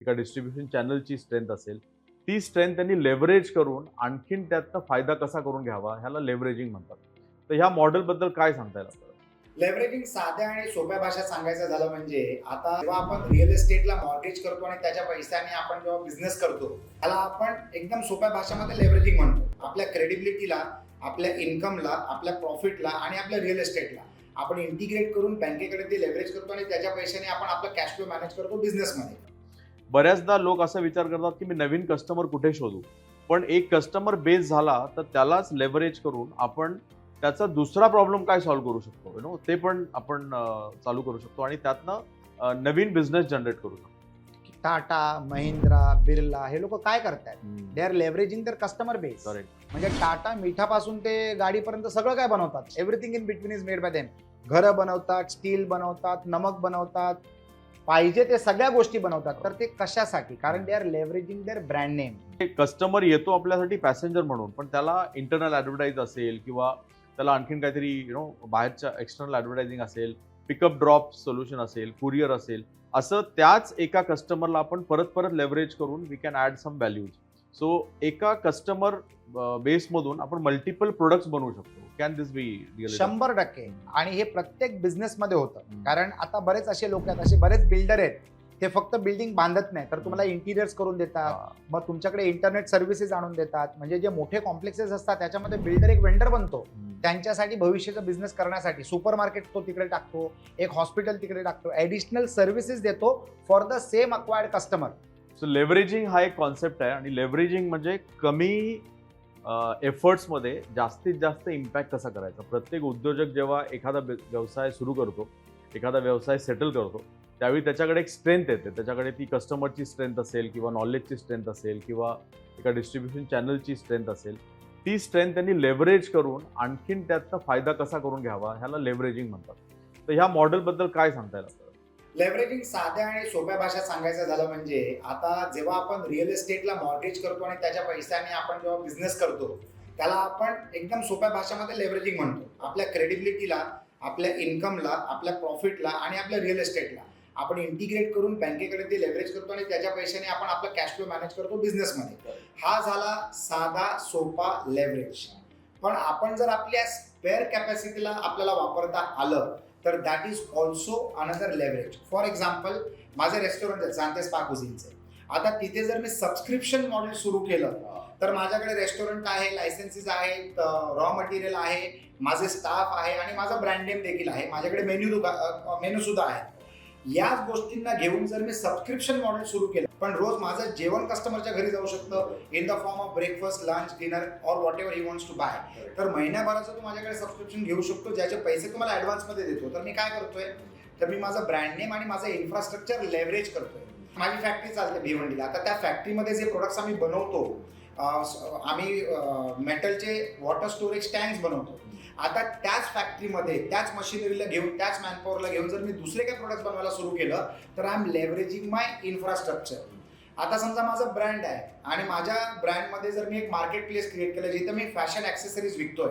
एका distribution चॅनलची strength असेल, ती स्ट्रेंथ त्यांनी लेव्हरेज करून आणखीन त्यातनं फायदा कसा करून घ्यावा ह्याला लेव्हरेजिंग म्हणतात. तर ह्या मॉडेलबद्दल काय सांगता येईल आपल्याला? लेव्हरेजिंग साध्या आणि सोप्या भाषेत सांगायचं झालं म्हणजे आता जेव्हा आपण रिअल इस्टेटला मॉर्गेज करतो आणि त्याच्या पैशाने आपण जेव्हा बिझनेस करतो त्याला आपण एकदम सोप्या भाषेमध्ये लेव्हरेजिंग म्हणतो. आपल्या क्रेडिबिलिटीला, आपल्या इन्कमला, आपल्या प्रॉफिटला आणि आपल्या रिअल इस्टेटला आपण इंटिग्रेट करून बँकेकडे ते लेव्हरेज करतो आणि त्याच्या पैशाने आपण आपला कॅश फ्लो मॅनेज करतो बिझनेसमध्ये. बऱ्याचदा लोक असा विचार करतात की मी नवीन कस्टमर कुठे शोधू, पण एक कस्टमर बेस झाला तर त्यालाच लेव्हरेज करून आपण त्याचा दुसरा प्रॉब्लेम काय सॉल्व्ह करू शकतो, ते पण आपण चालू करू शकतो आणि त्यातनं नवीन बिझनेस जनरेट करू शकतो. टाटा, महिंद्रा, बिर्ला हे लोक काय करतात? They are leveraging their customer base. Correct. म्हणजे टाटा मिठापासून ते गाडीपर्यंत सगळं काय बनवतात. Everything in between is made by them. घरं बनवतात, स्टील बनवतात, नमक बनवतात, पाहिजे ते सगळ्या गोष्टी बनवतात. तर ते कशासाठी? कारण they are leveraging their brand name. Customer येतो आपल्यासाठी पॅसेंजर म्हणून, पण त्याला इंटरनल ऍडव्हर्टाईज असेल किंवा त्याला आणखीन काहीतरी बाहेरच्या एक्सटर्नल ऍडव्हर्टायझिंग असेल, पिकअप ड्रॉप सोल्युशन असेल, कुरिअर असेल, असं त्याच एका कस्टमरला आपण परत परत लेव्हरेज करून we can add some values. So एका कस्टमर बेसमधून आपण मल्टिपल प्रोडक्ट्स बनवू शकतो. Can this be real? 100%. आणि हे प्रत्येक बिझनेसमध्ये होतं. कारण आता बरेच असे लोक आहेत, असे बरेच बिल्डर आहेत, ते फक्त बिल्डिंग बांधत नाही तर तुम्हाला इंटिरियर्स करून देतात. मग तुमच्याकडे इंटरनेट सर्व्हिसेस आणून देतात. म्हणजे जे मोठे कॉम्प्लेक्सेस असतात त्याच्यामध्ये बिल्डर एक वेंडर बनतो त्यांच्यासाठी भविष्याचा बिझनेस करण्यासाठी. सुपर मार्केट तो तिकडे टाकतो, एक हॉस्पिटल तिकडे टाकतो, ऍडिशनल सर्व्हिसेस देतो for the same acquired customer. So leveraging हा एक कॉन्सेप्ट आहे आणि लेव्हरेजिंग म्हणजे कमी एफर्ट्समध्ये जास्तीत जास्त इम्पॅक्ट कसा करायचा. प्रत्येक उद्योजक जेव्हा एखादा व्यवसाय सुरू करतो, एखादा व्यवसाय सेटल करतो, त्यावेळी त्याच्याकडे एक स्ट्रेंथ येते. त्याच्याकडे ती कस्टमरची स्ट्रेंथ असेल किंवा नॉलेजची स्ट्रेंथ असेल किंवा एका डिस्ट्रीब्युशन चॅनलची स्ट्रेंथ असेल, ती स्ट्रेंथ त्यांनी लेव्हरेज करून आणखीन त्यातनं फायदा कसा करून घ्यावा ह्याला लेव्हरेजिंग म्हणतात. तर ह्या मॉडेलबद्दल काय सांगता येईल आपल्याला? लेव्हरेजिंग साध्या आणि सोप्या भाषेत सांगायचं झालं म्हणजे आता जेव्हा आपण रिअल इस्टेटला मॉर्गेज करतो आणि त्याच्या पैशाने आपण जेव्हा बिझनेस करतो त्याला आपण एकदम सोप्या भाषेमध्ये लेव्हरेजिंग म्हणतो. आपल्या क्रेडिबिलिटीला, आपल्या इन्कमला, आपल्या प्रॉफिटला आणि आपल्या रिअल इस्टेटला आपण इंटिग्रेट करून बँकेकडे ते लेव्हरेज करतो आणि त्याच्या पैशाने आपण आपला कॅश फ्लो मॅनेज करतो बिझनेसमध्ये. हा झाला साधा सोपा लेव्हरेज. पण आपण जर आपल्या स्पेअर कॅपॅसिटीला आपल्याला वापरता आलं तर that is also another leverage. For example माझे रेस्टॉरंट आहे सांते स्पा कुझिनचे. आता तिथे जर मी सबस्क्रिप्शन मॉडेल सुरू केलं तर माझ्याकडे रेस्टॉरंट आहे, लायसन्सेस आहेत, रॉ मटेरियल आहे, माझे स्टाफ आहे आणि माझा ब्रँड नेम देखील आहे, माझ्याकडे मेन्यू सुद्धा आहे. याच गोष्टींना घेऊन जर मी सबस्क्रिप्शन मॉडेल सुरू केलं पण रोज माझं जेवण कस्टमरच्या घरी जाऊ शकतं in the form of breakfast, lunch, dinner or whatever he wants to buy, तर महिन्याभराचं तू माझ्याकडे सबस्क्रिप्शन घेऊ शकतो ज्याचे पैसे तुम्हाला ॲडव्हान्समध्ये देतो. तर मी काय करतोय, तर मी माझं ब्रँड नेम आणि माझं इन्फ्रास्ट्रक्चर लेव्हरेज करतोय. माझी फॅक्टरी चालते भिवंडीला. आता त्या फॅक्टरीमध्ये जे प्रोडक्ट्स आम्ही बनवतो, आम्ही मेटलचे वॉटर स्टोरेज टँक्स बनवतो. आता त्याच फॅक्टरीमध्ये त्याच मशिनरीला घेऊन, त्याच मॅनपॉवरला घेऊन जर मी दुसरे काही प्रोडक्ट्स बनवायला सुरू केलं तर I am leveraging my infrastructure. आता समजा माझं ब्रँड आहे आणि माझ्या ब्रँडमध्ये जर मी एक मार्केट प्लेस क्रिएट केलं जिथे मी फॅशन ॲक्सेसरीज विकतोय,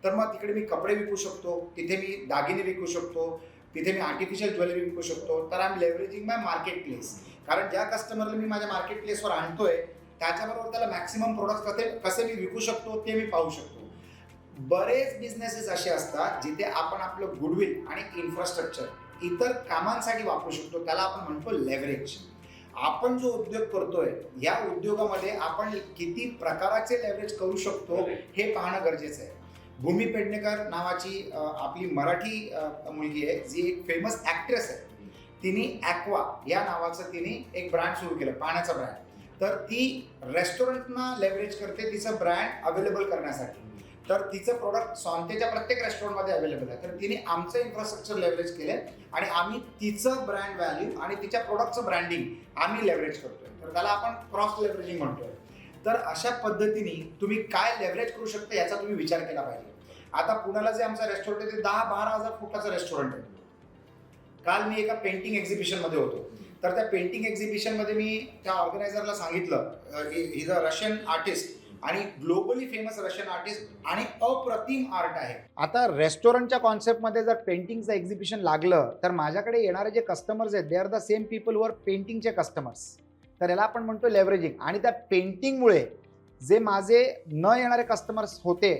तर मग तिकडे मी कपडे विकू शकतो, तिथे मी दागिने विकू शकतो, तिथे मी आर्टिफिशियल ज्वेलरी विकू शकतो. तर I am leveraging my market place. कारण ज्या कस्टमरला मी माझ्या मार्केट प्लेसवर आणतोय त्याच्याबरोबर त्याला मॅक्सिमम प्रोडक्ट्स कसे मी विकू शकतो ते मी पाहू शकतो. बरेच बिझनेसेस असे असतात जिथे आपण आपलं गुडविल आणि इन्फ्रास्ट्रक्चर इतर कामांसाठी वापरू शकतो. त्याला आपण म्हणतो लेव्हरेज. आपण जो उद्योग करतोय या उद्योगामध्ये आपण किती प्रकाराचे लेव्हरेज करू शकतो हे पाहणं गरजेचं आहे. भूमी पेडणेकर नावाची आपली मराठी मुलगी आहे जी एक फेमस ॲक्ट्रेस आहे. तिने ॲक्वा या नावाचं तिने एक ब्रँड सुरू केलं, पाण्याचा ब्रँड. तर ती रेस्टॉरंटना लेव्हरेज करते तिचं ब्रँड अवेलेबल करण्यासाठी. तर तिचं प्रोडक्ट सॉन्तेच्या प्रत्येक रेस्टॉरंटमध्ये अवेलेबल आहे. तर तिने आमचं इन्फ्रास्ट्रक्चर लेव्हरेज केलं आणि आम्ही तिचं ब्रँड व्हॅल्यू आणि तिच्या प्रोडक्टचं ब्रँडिंग आम्ही लेव्हरेज करतोय. तर त्याला आपण क्रॉस लेव्हरेजिंग म्हणतोय. तर अशा पद्धतीने तुम्ही काय लेव्हरेज करू शकता याचा तुम्ही विचार केला पाहिजे. आता पुण्याला जे आमचं रेस्टॉरंट आहे ते 10-12 हजार फुटाचं रेस्टॉरंट आहे. काल मी एका पेंटिंग एक्झिबिशनमध्ये होतो. तर त्या पेंटिंग एक्झिबिशनमध्ये मी त्या ऑर्गनायझरला सांगितलं, इज अ रशियन आर्टिस्ट आणि ग्लोबली फेमस रशियन आर्टिस्ट आणि अप्रतिम आर्ट आहे. आता रेस्टॉरंटच्या कॉन्सेप्टमध्ये जर पेंटिंगचं एक्झिबिशन लागलं तर माझ्याकडे येणारे जे कस्टमर्स आहेत दे are the same people were पेंटिंगचे कस्टमर्स. तर याला आपण म्हणतो लेव्हरेजिंग. आणि त्या पेंटिंगमुळे जे माझे न येणारे कस्टमर्स होते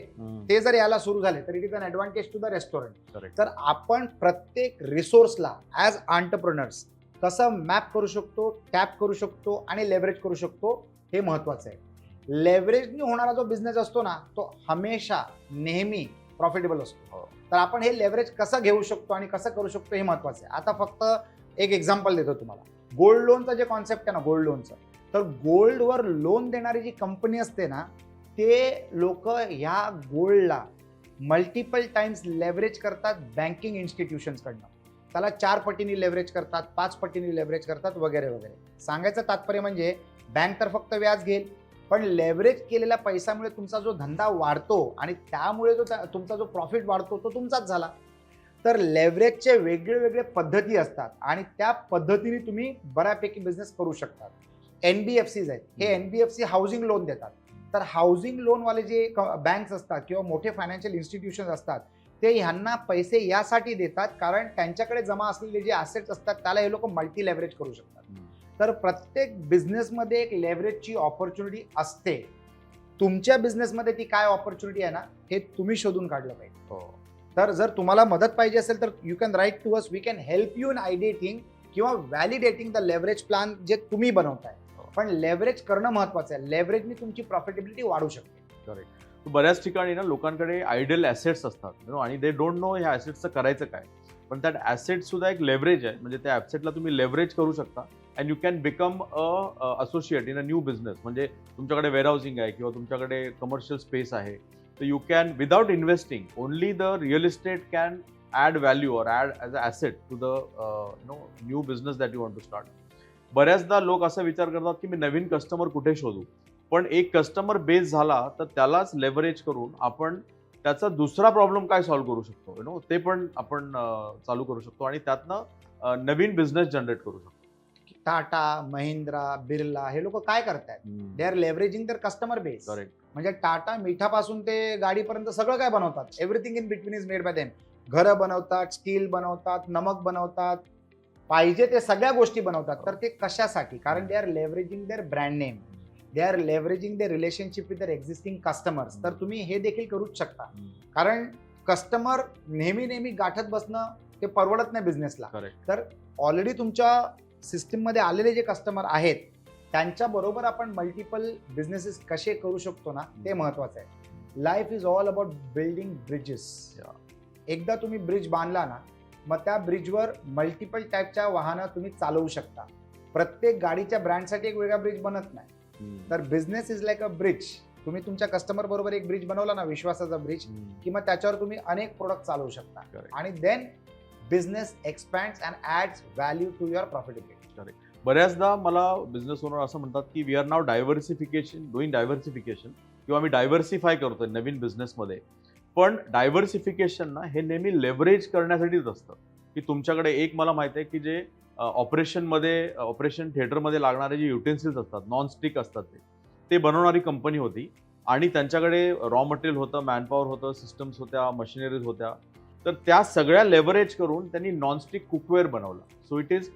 ते जर यायला सुरू झाले तर it is an advantage to the restaurant. Correct. तर आपण प्रत्येक रिसोर्सला ॲज एंटरप्रेन्योर्स कसं मॅप करू शकतो, टॅप करू शकतो आणि लेव्हरेज करू शकतो हे महत्त्वाचं आहे. लेव्हरेजने होणारा जो बिझनेस असतो ना तो हमेशा नेहमी प्रॉफिटेबल असतो. तर आपण हे लेव्हरेज कसं घेऊ शकतो आणि कसं करू शकतो हे महत्त्वाचं आहे. आता फक्त एक एक्झाम्पल देतो तुम्हाला. गोल्ड लोनचं जे कॉन्सेप्ट आहे ना, गोल्ड लोनचं, तर गोल्डवर लोन देणारी जी कंपनी असते ना ते लोक ह्या गोल्डला मल्टिपल टाइम्स लेव्हरेज करतात बँकिंग इन्स्टिट्यूशन्सकडनं. त्याला 4 पटीने लेव्हरेज करतात, 5 पटीने लेव्हरेज करतात वगैरे वगैरे. सांगायचं तात्पर्य म्हणजे बँक तर फक्त व्याज घेईल, पण लेव्हरेज केलेल्या पैशामुळे तुमचा जो धंदा वाढतो आणि त्यामुळे जो तुमचा जो प्रॉफिट वाढतो तो तुमचाच झाला. तर लेव्हरेजचे वेगळे वेगळे पद्धती असतात आणि त्या पद्धतीने तुम्ही बऱ्यापैकी बिझनेस करू शकतात. NBFCs आहेत, हे NBFC हाऊसिंग लोन देतात. तर हाऊसिंग लोनवाले जे बँक्स असतात किंवा मोठे फायनान्शियल इन्स्टिट्यूशन्स असतात ते ह्यांना पैसे यासाठी देतात कारण त्यांच्याकडे जमा असलेले जे ॲसेट्स असतात त्याला हे लोक मल्टी लेव्हरेज करू शकतात. तर प्रत्येक बिझनेसमध्ये एक लेव्हरेजची ऑपॉर्च्युनिटी असते. तुमच्या बिझनेसमध्ये ती काय ऑपॉर्च्युनिटी आहे ना हे तुम्ही शोधून काढलं पाहिजे. तर जर तुम्हाला मदत पाहिजे असेल तर you can write to us. We can help you in ideating किंवा व्हॅलिडेटिंग द लेव्हरेज प्लॅन जे तुम्ही बनवताय. पण लेव्हरेज करणं महत्वाचं आहे. लेव्हरेजने तुमची प्रॉफिटेबिलिटी वाढू शकते. करेक्ट. बऱ्याच ठिकाणी ना लोकांकडे आयडियल ॲसेट्स असतात आणि दे डोंट नो ह्या ॲसेट्सचं करायचं काय. पण त्यात ॲसेट सुद्धा एक लेव्हरेज आहे. म्हणजे त्या ॲसेटला तुम्ही लेव्हरेज करू शकता and you can become a associate in a new business. म्हणजे तुमच्याकडे वेअरहाऊसिंग आहे किंवा तुमच्याकडे कमर्शियल स्पेस आहे. तर you can without investing only the real estate can add value or add as a asset to the new business that you want to start. बऱ्याचदा लोक असा विचार करतात की मी नवीन कस्टमर कुठे शोधू. पण एक कस्टमर बेस झाला तर त्यालाच लेव्हरेज करून आपण त्याचा दुसरा प्रॉब्लेम काय सॉल्व्ह करू शकतो ते पण आपण चालू करू शकतो आणि त्यातनं नवीन बिझनेस जनरेट करू शकतो. टाटा, महिंद्रा, बिर्ला हे लोक काय करतायत? They are leveraging their customer base. Correct. म्हणजे टाटा मिठापासून ते गाडीपर्यंत सगळं काय बनवतात. Everything in between is made by them. घरं बनवतात, स्टील बनवतात, नमक बनवतात, पाहिजे ते सगळ्या गोष्टी बनवतात. तर ते कशासाठी? कारण they are leveraging their brand name, they are leveraging their relationship with their existing customers. तर तुम्ही हे देखील करूच शकता. कारण कस्टमर नेहमी नेहमी गाठत बसणं ते परवडत नाही बिझनेसला. तर ऑलरेडी तुमच्या सिस्टीममध्ये आलेले जे कस्टमर आहेत त्यांच्याबरोबर आपण मल्टिपल बिझनेसेस कसे करू शकतो ना ते महत्वाचं आहे. Life is all about building bridges. एकदा तुम्ही ब्रिज बांधला ना मग त्या ब्रिजवर मल्टिपल टाईपच्या वाहनं तुम्ही चालवू शकता. प्रत्येक गाडीच्या ब्रँडसाठी एक वेगळा ब्रिज बनत नाही. तर business is like a bridge. तुम्ही तुमच्या कस्टमर बरोबर एक ब्रिज बनवला ना, विश्वासाचा ब्रिज, की मग त्याच्यावर तुम्ही अनेक प्रोडक्ट चालवू शकता आणि then business expands and adds value to your profitability. बऱ्याचदा मला बिझनेस ओनर असं म्हणतात की we are now doing diversification किंवा मी डायव्हर्सिफाय करतोय नवीन बिझनेसमध्ये. पण डायव्हर्सिफिकेशन ना हे नेहमी लेव्हरेज करण्यासाठीच असतं की तुमच्याकडे एक मला माहिती आहे की जे ऑपरेशन थिएटरमध्ये लागणारे जे युटेन्सिल्स असतात, नॉनस्टिक असतात, ते बनवणारी कंपनी होती आणि त्यांच्याकडे रॉ मटेरियल होतं, मॅनपॉवर होतं, सिस्टम्स होत्या, मशिनरीज होत्या. तर त्या सगळ्या लेव्हरेज करून त्यांनी नॉनस्टिक कुकवेअर बनवलं. सो इट इज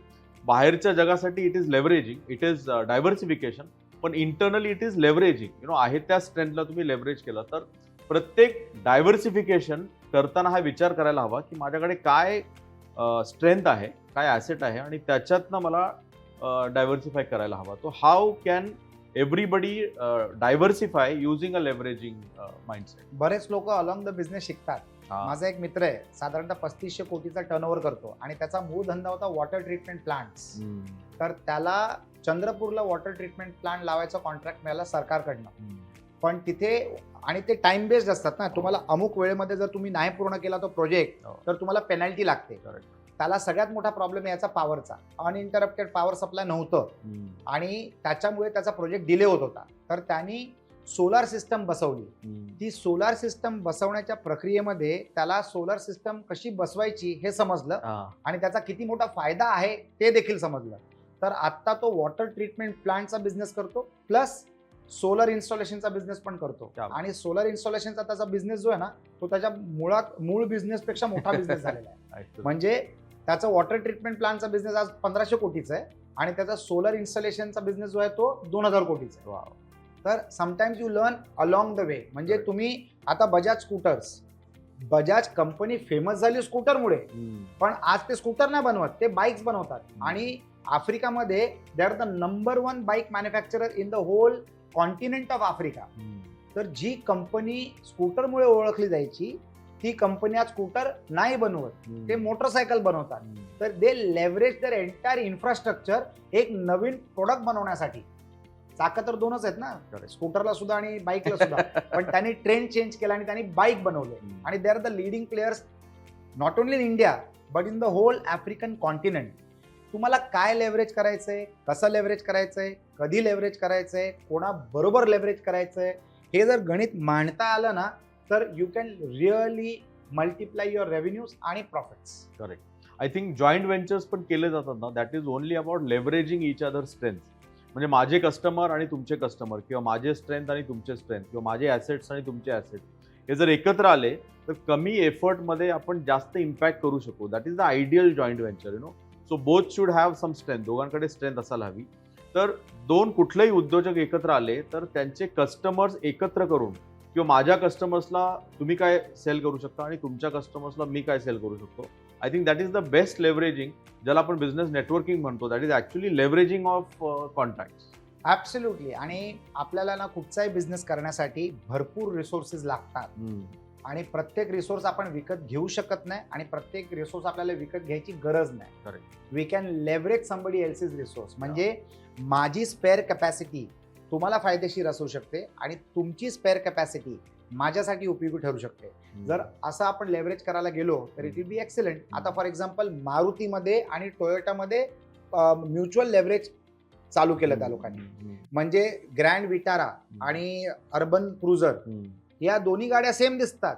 बाहेरच्या जगासाठी it is leveraging, it is diversification, पण इंटरनली इट इज लेव्हरेजिंग. आहे त्या स्ट्रेंथला तुम्ही लेव्हरेज केलं. तर प्रत्येक डायव्हर्सिफिकेशन करताना हा विचार करायला हवा की माझ्याकडे काय स्ट्रेंथ आहे, काय ॲसेट आहे आणि त्याच्यातनं मला डायव्हर्सिफाय करायला हवा. तो how can everybody diversify using a leveraging mindset. बरेच लोक अलॉंग द बिझनेस शिकतात. माझा एक मित्र आहे, साधारणतः 3500 कोटीचा टर्नओव्हर करतो आणि त्याचा मूळ धंदा होता वॉटर ट्रीटमेंट प्लांट्स. तर त्याला चंद्रपूरला वॉटर ट्रीटमेंट प्लांट लावायचा कॉन्ट्रॅक्ट मिळाला सरकारकडनं. पण तिथे आणि ते टाइम बेस्ड असतात ना, तुम्हाला अमुक वेळेमध्ये जर तुम्ही नाही पूर्ण केला तो प्रोजेक्ट तर तुम्हाला पेनल्टी लागते. त्याला सगळ्यात मोठा प्रॉब्लेम याचा पॉवरचा. अनइंटरप्टेड पॉवर सप्लाय नव्हतं आणि त्याच्यामुळे त्याचा प्रोजेक्ट डिले होत होता. तर त्यांनी सोलार सिस्टम बसवली. ती सोलार सिस्टम बसवण्याच्या प्रक्रियेमध्ये त्याला सोलार सिस्टम कशी बसवायची हे समजलं आणि त्याचा किती मोठा फायदा आहे ते देखील समजलं. तर आता तो वॉटर ट्रीटमेंट प्लांटचा बिझनेस करतो प्लस सोलर इन्स्टॉलेशनचा बिझनेस पण करतो. आणि सोलर इन्स्टॉलेशनचा त्याचा बिझनेस जो आहे ना तो त्याच्या मूळ बिझनेसपेक्षा मोठा बिझनेस झालेला आहे. म्हणजे त्याचा वॉटर ट्रीटमेंट प्लांटचा बिझनेस आज 1500 कोटीचा आहे आणि त्याचा सोलर इन्स्टॉलेशनचा बिझनेस जो आहे तो 2000 कोटीचा आहे. Wow. तर sometimes you learn along the way. म्हणजे Correct. तुम्ही आता Bajaj scooters, Bajaj company famous झाली स्कूटरमुळे, पण आज ते स्कूटर नाही बनवत, ते बाईक्स बनवतात. आणि आफ्रिकामध्ये they are the number 1 bike manufacturer in the whole continent of Africa. तर जी कंपनी स्कूटरमुळे ओळखली जायची ती कंपनी आज स्कूटर नाही बनवत, ते मोटरसायकल बनवतात. तर दे लेव्हरेज दर एंटायर इन्फ्रास्ट्रक्चर एक नवीन प्रोडक्ट बनवण्यासाठी. चाकं तर 2च आहेत ना, Correct. स्कूटरला सुद्धा आणि बाईकला सुद्धा. पण त्यांनी ट्रेंड चेंज केला आणि त्यांनी बाईक बनवले. आणि they are the leading players not only in India but in the whole African continent. तुम्हाला काय लेव्हरेज करायचंय, कसं लेव्हरेज करायचंय, कधी लेव्हरेज करायचंय, कोणाबरोबर लेव्हरेज करायचंय, हे जर गणित मांडता आलं ना तर you can really multiply your revenues आणि profits. Correct. I think joint ventures पण केले जातात ना, that is only about leveraging each other strength. म्हणजे माझे कस्टमर आणि तुमचे कस्टमर, किंवा माझे स्ट्रेंथ आणि तुमचे स्ट्रेंथ, किंवा माझे ॲसेट्स आणि तुमचे ॲसेट, हे जर एकत्र आले तर कमी एफर्टमध्ये आपण जास्त इम्पॅक्ट करू शकू. That is the ideal joint venture, so both should have some strength. दोघांकडे स्ट्रेंथ असायला हवी. तर दोन कुठलेही उद्योजक एकत्र आले तर त्यांचे कस्टमर्स एकत्र करून, किंवा माझ्या कस्टमर्सला तुम्ही काय सेल करू शकता आणि तुमच्या कस्टमर्सला मी काय सेल करू शकतो. I think that is the best leveraging, ज्याला आपण बिझनेस नेटवर्किंग म्हणतो. That is actually leveraging of contacts. Absolutely. आणि आपल्याला ना कुठचाही बिझनेस करण्यासाठी भरपूर रिसोर्सेस लागतात आणि प्रत्येक रिसोर्स आपण विकत घेऊ शकत नाही आणि प्रत्येक रिसोर्स आपल्याला विकत घ्यायची गरज नाही. Correct. We can leverage somebody else's resource. म्हणजे माझी स्पेअर कॅपॅसिटी तुम्हाला फायदेशीर असू शकते आणि तुमची स्पेअर कॅपॅसिटी माझ्यासाठी उपयोगी ठरू शकते. जर असं आपण लेव्हरेज करायला गेलो तर इट विल बी एक्सलंट. आता फॉर एक्झाम्पल मारुतीमध्ये आणि टोयोटामध्ये म्युच्युअल लेव्हरेज चालू केलं त्या लोकांनी. म्हणजे ग्रँड विटारा आणि अर्बन क्रुझर या दोन्ही गाड्या सेम दिसतात,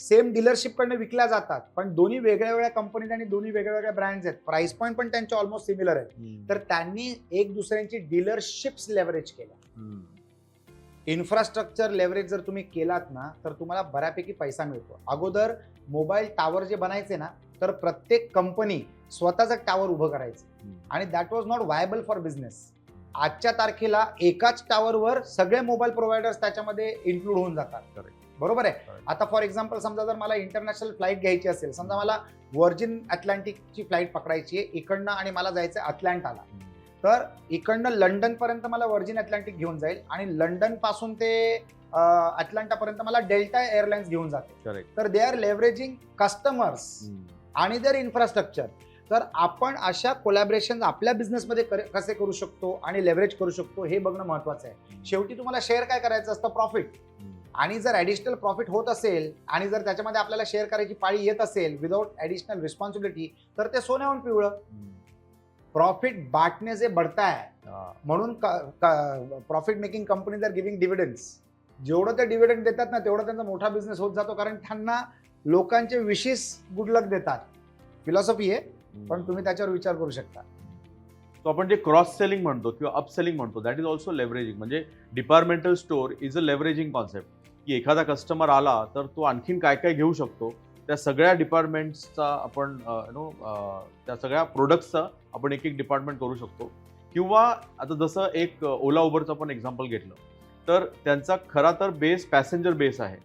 सेम डीलरशिप कडनं विकल्या जातात, पण दोन्ही वेगळ्या वेगळ्या कंपनीज आणि दोन्ही वेगळ्या वेगळ्या ब्रँड्स आहेत. प्राइस पॉईंट पण त्यांचे ऑलमोस्ट सिमिलर आहेत. तर त्यांनी एक दुसऱ्यांची डीलरशिप्स लेव्हरेज केल्या. इन्फ्रास्ट्रक्चर लेव्हरेज जर तुम्ही केलात ना तर तुम्हाला बऱ्यापैकी पैसा मिळतो. अगोदर मोबाईल टावर जे बनायचे ना तर प्रत्येक कंपनी स्वतःचं टावर उभं करायचं आणि that was not viable for business. आजच्या तारखेला एकाच टावरवर सगळे मोबाईल प्रोव्हायडर्स त्याच्यामध्ये इन्क्लूड होऊन जातात. बरोबर आहे. आता फॉर एक्झाम्पल समजा जर मला इंटरनॅशनल फ्लाईट घ्यायची असेल, समजा मला व्हर्जिन अटलांटिकची फ्लाईट पकडायची आहे इकडनं आणि मला जायचं अटलांटाला, तर इकडनं लंडन पर्यंत मला व्हर्जिन अटलांटिक घेऊन जाईल आणि लंडन पासून ते अटलांटापर्यंत मला डेल्टा एअरलाइन्स घेऊन जाते. तर दे आर लेव्हरेजिंग कस्टमर्स आणि देअर इन्फ्रास्ट्रक्चर. तर आपण अशा कोलॅबरेशन आपल्या बिझनेसमध्ये कसे करू शकतो आणि लेव्हरेज करू शकतो हे बघणं महत्वाचं आहे. शेवटी तुम्हाला शेअर काय करायचं असतं, प्रॉफिट. आणि जर ॲडिशनल प्रॉफिट होत असेल आणि जर त्याच्यामध्ये आपल्याला शेअर करायची पाळी येत असेल विदाउट ॲडिशनल रिस्पॉन्सिबिलिटी तर ते सोन्याहून पिवळं. प्रॉफिट बांटने से बढ़ता है. म्हणून profit making companies are giving dividends. जेवढं ते डिव्हिडंड देतात ना तेवढा त्यांचा मोठा बिझनेस होत जातो, कारण त्यांना लोकांचे विशेष गुडलक देतात. फिलॉसॉफी आहे, पण तुम्ही त्याच्यावर विचार करू शकता. सो आपण जे क्रॉस सेलिंग म्हणतो किंवा अप सेलिंग म्हणतो दॅट इज ऑल्सो लेव्हरेजिंग. म्हणजे departmental store is a leveraging concept, की एखादा कस्टमर आला तर तो आणखीन काय काय घेऊ शकतो, त्या सगळ्या डिपार्टमेंट्सचा आपण त्या सगळ्या प्रोडक्ट्सचा आपण एक एक डिपार्टमेंट करू शकतो. किंवा आता जसं एक ओला उबरचं आपण एक्झाम्पल घेतलं तर त्यांचा खरा तर बेस पॅसेंजर बेस आहे,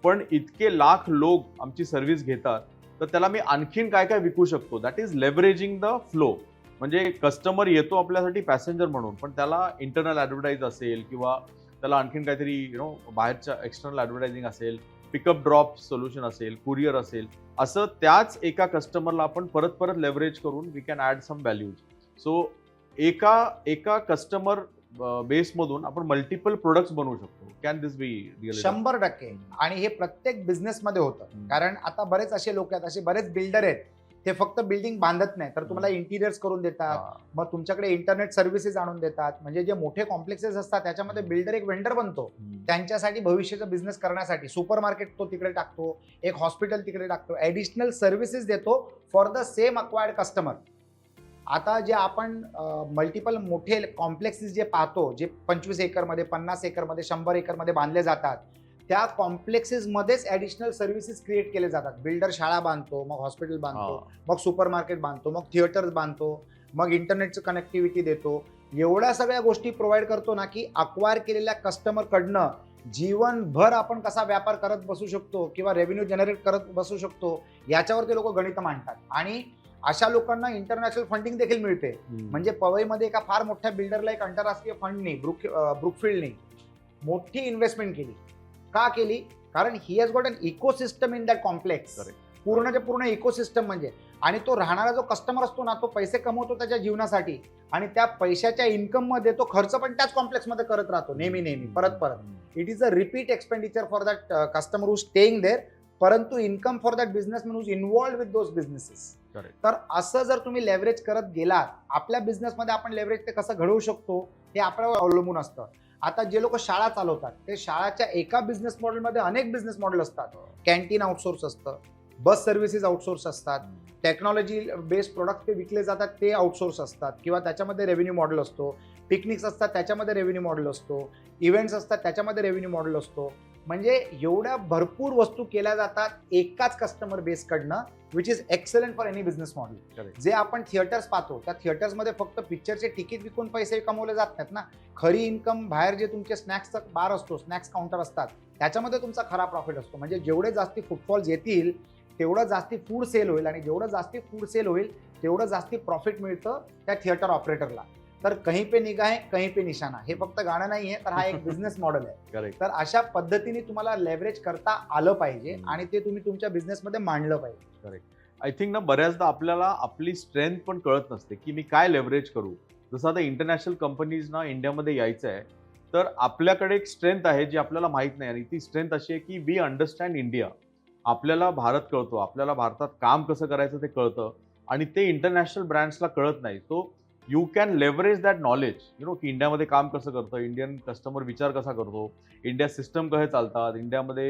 पण इतके लाख लोक आमची सर्व्हिस घेतात तर त्याला मी आणखीन काय काय विकू शकतो. That is leveraging the flow. म्हणजे कस्टमर येतो आपल्यासाठी पॅसेंजर म्हणून, पण त्याला इंटरनल ॲडव्हर्टाईज असेल किंवा त्याला आणखीन काहीतरी बाहेरच्या एक्सटर्नल ॲडव्हर्टायझिंग असेल, पिकअप ड्रॉप सोल्युशन असेल, कुरिअर असेल, असं त्याच एका कस्टमरला आपण परत परत लेव्हरेज करून we can add some values. So एका कस्टमर बेसमधून आपण मल्टिपल प्रोडक्ट्स बनवू शकतो. Can this be real? 100%. आणि हे प्रत्येक बिझनेसमध्ये होतं. कारण आता बरेच असे लोक आहेत, असे बरेच बिल्डर आहेत, ते फक्त बिल्डिंग बांधत नाही तर तुम्हाला इंटिरियर्स करून देतात, मग तुमच्याकडे इंटरनेट सर्व्हिसेस आणून देतात. म्हणजे जे मोठे कॉम्प्लेक्सेस असतात त्याच्यामध्ये बिल्डर एक वेंडर बनतो त्यांच्यासाठी भविष्याचा बिझनेस करण्यासाठी. सुपर मार्केट तो तिकडे टाकतो, एक हॉस्पिटल तिकडे टाकतो, ॲडिशनल सर्व्हिसेस देतो for the same acquired customer. आता जे आपण मल्टिपल मोठे कॉम्प्लेक्सेस जे पाहतो, जे 25 एकरमध्ये, 50 एकरमध्ये, 100 एकरमध्ये बांधले जातात, त्या कॉम्प्लेक्सेसमध्येच ॲडिशनल सर्व्हिसेस क्रिएट केले जातात. बिल्डर शाळा बांधतो, मग हॉस्पिटल बांधतो, मग सुपर मार्केट बांधतो, मग थिएटर्स बांधतो, मग इंटरनेटचं कनेक्टिव्हिटी देतो, एवढ्या सगळ्या गोष्टी प्रोव्हाइड करतो ना की अक्वायर केलेल्या कस्टमरकडनं जीवनभर आपण कसा व्यापार करत बसू शकतो किंवा रेव्हेन्यू जनरेट करत बसू शकतो याच्यावर ते लोक गणित मांडतात. आणि अशा लोकांना इंटरनॅशनल फंडिंग देखील मिळते. म्हणजे पवईमध्ये एका फार मोठ्या बिल्डरला एक आंतरराष्ट्रीय फंडने ब्रुकफिल्डने मोठी इन्व्हेस्टमेंट केली. का केली? कारण he has got an ecosystem in that complex. पूर्णच्या पूर्ण इकोसिस्टम म्हणजे, आणि तो राहणारा जो कस्टमर असतो ना तो पैसे कमवतो त्याच्या जीवनासाठी आणि त्या पैशाच्या इन्कम मध्ये तो खर्च पण त्याच कॉम्प्लेक्स मध्ये करत राहतो नेहमी परत. It is a repeat expenditure for that customer who staying there, परंतु income for that businessman who is involved with those businesses. तर असं जर तुम्ही लेव्हरेज करत गेलात, आपल्या बिझनेसमध्ये आपण लेव्हरेज ते कसं घडवू शकतो हे आपल्यावर अवलंबून असतं. आता जे लोक शाळा चालवतात ते शाळाच्या एका बिझनेस मॉडेलमध्ये अनेक बिझनेस मॉडेल असतात. कॅन्टीन आउटसोर्स असतं, बस सर्व्हिसेस आउटसोर्स असतात, टेक्नॉलॉजी बेस्ड प्रोडक्ट ते विकले जातात ते आउटसोर्स असतात किंवा त्याच्यामध्ये रेव्हेन्यू मॉडेल असतो. पिकनिक्स असतात त्याच्यामध्ये रेव्हेन्यू मॉडेल असतो, इव्हेंट्स असतात त्याच्यामध्ये रेव्हेन्यू मॉडेल असतो. म्हणजे एवढ्या भरपूर वस्तू केल्या जातात एकाच कस्टमर बेसकडनं, which is excellent for any business model. जे आपण थिएटर्स पाहतो त्या थिएटर्समध्ये फक्त पिक्चरचे तिकीट विकून पैसे कमवले जात नाहीत ना. खरी इन्कम बाहेर जे तुमचे स्नॅक्सचा बार असतो, स्नॅक्स काउंटर असतात, त्याच्यामध्ये तुमचा खरा प्रॉफिट असतो. म्हणजे जेवढे जास्ती फुटफॉल्स येतील तेवढं जास्ती फूड सेल होईल आणि जेवढं जास्ती फूड सेल होईल तेवढं जास्ती प्रॉफिट मिळतं त्या थिएटर ऑपरेटरला. तर कहीं पे निगाह कहीं पे निशाणा हे फक्त गाणं नाहीये, तर हा एक बिझनेस मॉडेल आहे. तर अशा पद्धतीने तुम्हाला लेव्हरेज करता आलं पाहिजे आणि ते तुम्ही तुमच्या बिझनेसमध्ये मांडलं पाहिजे. आय थिंक ना बऱ्याचदा आपल्याला आपली स्ट्रेंथ पण कळत नसते की मी काय लेव्हरेज करू. जसं आता इंटरनॅशनल कंपनीजना इंडियामध्ये यायचं आहे, तर आपल्याकडे एक स्ट्रेंथ आहे जी आपल्याला माहित नाही, आणि ती स्ट्रेंथ अशी आहे की वी अंडरस्टँड इंडिया. आपल्याला भारत कळतो, आपल्याला भारतात काम कसं करायचं ते कळतं, आणि ते इंटरनॅशनल ब्रँड्सला कळत नाही. So you can leverage that knowledge, की इंडियामध्ये काम कसं करतं, इंडियन कस्टमर विचार कसा करतो, इंडिया सिस्टम कसे चालतात, इंडियामध्ये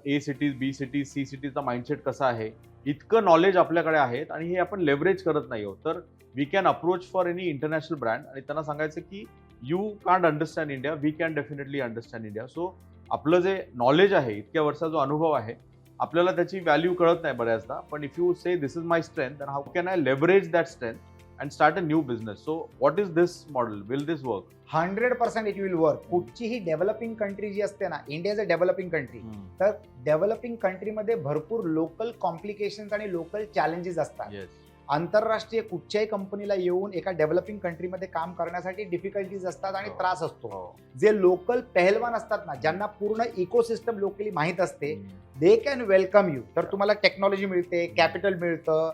ए सिटीज, बी सिटीज, सी सिटीजचा माइंडसेट कसा आहे, इतकं नॉलेज आपल्याकडे आहेत आणि हे आपण लेव्हरेज करत नाही आहोत. तर we can approach for any international brand आणि त्यांना सांगायचं की you can't understand India, we can definitely understand India. So आपलं जे नॉलेज आहे, इतक्या वर्षाचा जो अनुभव आहे, आपल्याला त्याची व्हॅल्यू कळत नाही बऱ्याचदा. पण if you say this is my strength, then how can I leverage that strength and start a new business. So what is this model? Will this work? 100% it will work. कुठचीही developing country जी असते ना, India is a developing country, तर developing कंट्रीमध्ये भरपूर local complications आणि local challenges असतात. आंतरराष्ट्रीय कुठच्याही कंपनीला येऊन एका डेव्हलपिंग कंट्रीमध्ये काम करण्यासाठी डिफिकल्टीज असतात आणि त्रास असतो. जे लोकल पहलवान असतात ना, ज्यांना पूर्ण इकोसिस्टम लोकली माहीत असते, दे कॅन वेलकम यू. तर तुम्हाला टेक्नॉलॉजी मिळते, कॅपिटल मिळतं,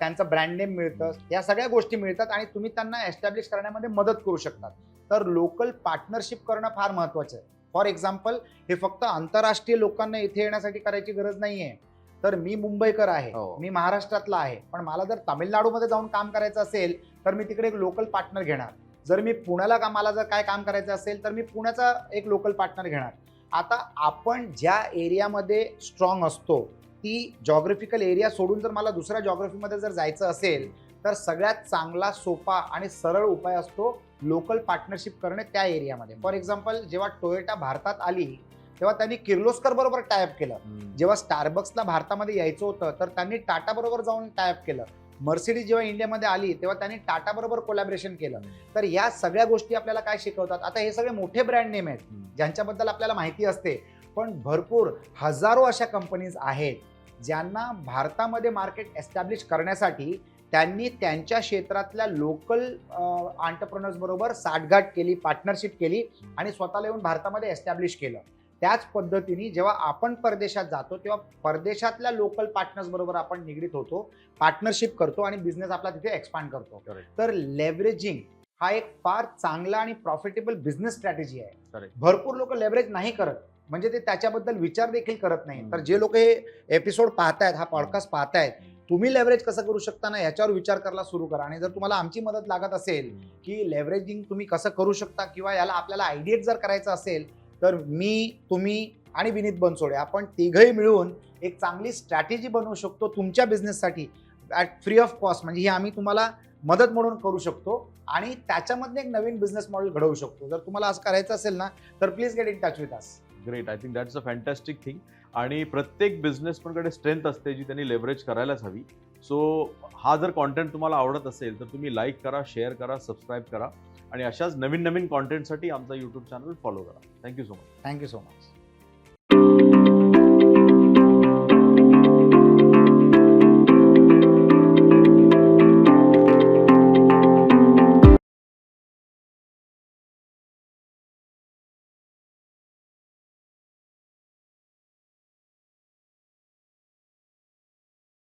त्यांचं ब्रँड नेम मिळतं, या सगळ्या गोष्टी मिळतात आणि तुम्ही त्यांना एस्टॅब्लिश करण्यामध्ये मदत करू शकतात. तर लोकल पार्टनरशिप करणं फार महत्त्वाचं आहे. फॉर एक्झाम्पल, हे फक्त आंतरराष्ट्रीय लोकांना इथे येण्यासाठी करायची गरज नाहीये. तर मी मुंबईकर आहे, मी महाराष्ट्रातला आहे, पण मला जर तामिळनाडूमध्ये जाऊन काम करायचं असेल तर मी तिकडे एक लोकल पार्टनर घेणार. जर मी पुण्याला मला जर काय काम करायचं असेल तर मी पुण्याचा एक लोकल पार्टनर घेणार. आता आपण ज्या एरियामध्ये स्ट्रॉंग असतो, ती जॉग्राफिकल एरिया सोडून जर मला दुसऱ्या जॉग्राफीमध्ये जर जायचं असेल तर सगळ्यात चांगला, सोपा आणि सरळ उपाय असतो लोकल पार्टनरशिप करणे त्या एरियामध्ये. फॉर एक्झाम्पल, जेव्हा टोयोटा भारतात आली तेव्हा त्यांनी किर्लोस्कर बरोबर टायअप केलं. जेव्हा स्टारबक्सला भारतामध्ये यायचं होतं तर त्यांनी टाटा बरोबर जाऊन टायअप केलं. मर्सिडीज जेव्हा इंडियामध्ये आली तेव्हा त्यांनी टाटा बरोबर कोलॅबरेशन केलं. तर या सगळ्या गोष्टी आपल्याला काय शिकवतात? आता हे सगळे मोठे ब्रँड नेम आहेत ज्यांच्याबद्दल आपल्याला माहिती असते, पण भरपूर हजारो अशा कंपनीज आहेत ज्यांना भारतामध्ये मार्केट एस्टॅब्लिश करण्यासाठी त्यांनी त्यांच्या क्षेत्रातल्या लोकल एंटरप्रेन्योर्स बरोबर साठगाठ केली, पार्टनरशिप केली आणि स्वतःला येऊन भारतामध्ये एस्टॅब्लिश केलं. त्याच पद्धतीने जेव्हा आपण परदेशात जातो तेव्हा परदेशातल्या लोकल पार्टनर्स बरोबर आपण निगडीत होतो, पार्टनरशिप करतो आणि बिझनेस आपला तिथे एक्सपांड करतो. तर लेव्हरेजिंग हा एक फार चांगला आणि प्रॉफिटेबल बिझनेस स्ट्रॅटेजी आहे. भरपूर लोक लेव्हरेज नाही करत, म्हणजे ते त्याच्याबद्दल विचार देखील करत नाही. तर जे लोक हे एपिसोड पाहतायत, हा पॉडकास्ट पाहतायत, तुम्ही लेव्हरेज कसं करू शकता ना याच्यावर विचार करायला सुरू करा. आणि जर तुम्हाला आमची मदत लागत असेल की लेव्हरेजिंग तुम्ही कसं करू शकता किंवा याला आपल्याला आयडिएट जर करायचं असेल, तर मी, तुम्ही आणि विनीत बनसोडे आपण तिघही मिळून एक चांगली स्ट्रॅटेजी बनवू शकतो तुमच्या बिझनेससाठी ॲट फ्री ऑफ कॉस्ट. म्हणजे ही आम्ही तुम्हाला मदत म्हणून करू शकतो आणि त्याच्यामध्ये एक नवीन बिझनेस मॉडेल घडवू शकतो. जर तुम्हाला असं करायचं असेल ना तर please get in touch with us. Great. I think that's a fantastic thing. आणि प्रत्येक बिझनेसमॅनकडे स्ट्रेंथ असते जी त्यांनी लेव्हरेज करायलाच हवी. सो हा जर कॉन्टेंट तुम्हाला आवडत असेल तर तुम्ही लाईक करा, शेअर करा, सबस्क्राईब करा आणि अशाच नवीन नवीन कॉन्टेंटसाठी आमचा यूट्यूब चॅनल फॉलो करा. Thank you so much. Thank you so much.